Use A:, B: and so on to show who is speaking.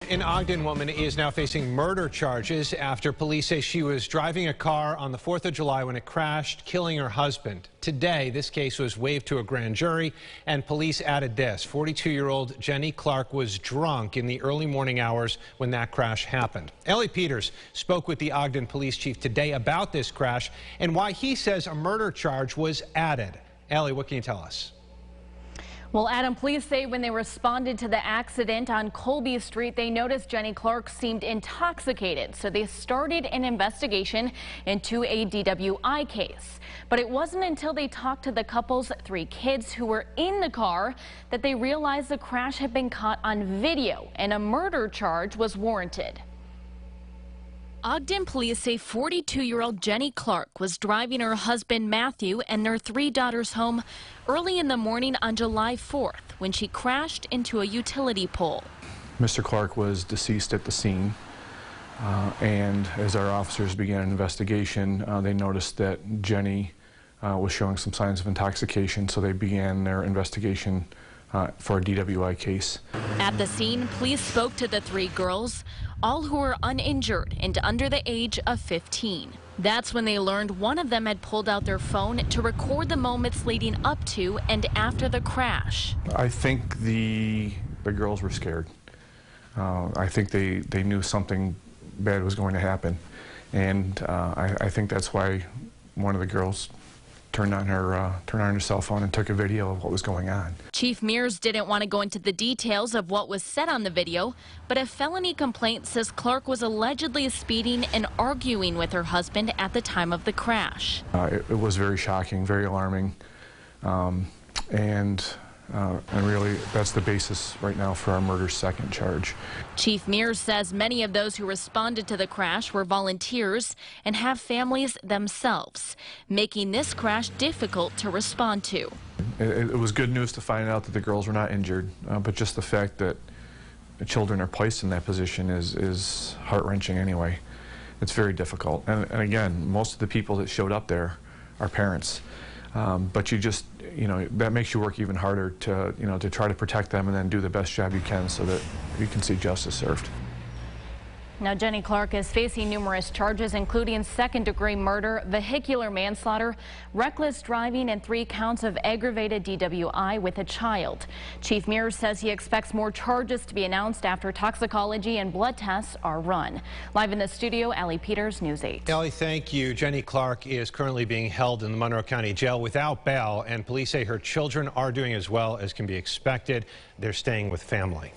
A: An Ogden woman is now facing murder charges after police say she was driving a car on the 4th of July when it crashed, killing her husband. Today, this case was waived to a grand jury, and police added this. 42-year-old Jenny Clark was drunk in the early morning hours when that crash happened. Ellie Peters spoke with the Ogden police chief today about this crash and why he says a murder charge was added. Ellie, what can you tell us?
B: Well, Adam, police say when they responded to the accident on Colby Street, they noticed Jenny Clark seemed intoxicated. So they started an investigation into a DWI case. But it wasn't until they talked to the couple's 3 kids who were in the car that they realized the crash had been caught on video and a murder charge was warranted. Ogden police say 42-year-old Jenny Clark was driving her husband Matthew and their 3 daughters home early in the morning on July 4th when she crashed into a utility pole.
C: Mr. Clark was deceased at the scene, and as our officers began an investigation, they noticed that Jenny was showing some signs of intoxication, so they began their investigation for a DWI case.
B: At the scene, police spoke to the 3 girls, all who were uninjured and under the age of 15. That's when they learned one of them had pulled out their phone to record the moments leading up to and after the crash.
C: I think the girls were scared. I think they knew something bad was going to happen, and I think that's why one of the girls turned on her cell phone and took a video of what was going on.
B: Chief Mears didn't want to go into the details of what was said on the video, but a felony complaint says Clark was allegedly speeding and arguing with her husband at the time of the crash.
C: It was very shocking, very alarming, and really that's the basis right now for our murder second charge.
B: Chief Mears says many of those who responded to the crash were volunteers and have families themselves, making this crash difficult to respond to.
C: It was good news to find out that the girls were not injured, but just the fact that the children are placed in that position is heart-wrenching anyway. It's very difficult. And again, most of the people that showed up there are parents. But that makes you work even harder to try to protect them and then do the best job you can so that you can see justice served.
B: Now, Jenny Clark is facing numerous charges, including second-degree murder, vehicular manslaughter, reckless driving, and 3 counts of aggravated DWI with a child. Chief Mears says he expects more charges to be announced after toxicology and blood tests are run. Live in the studio, Ellie Peters, News 8.
A: Ellie, thank you. Jenny Clark is currently being held in the Monroe County Jail without bail, and police say her children are doing as well as can be expected. They're staying with family.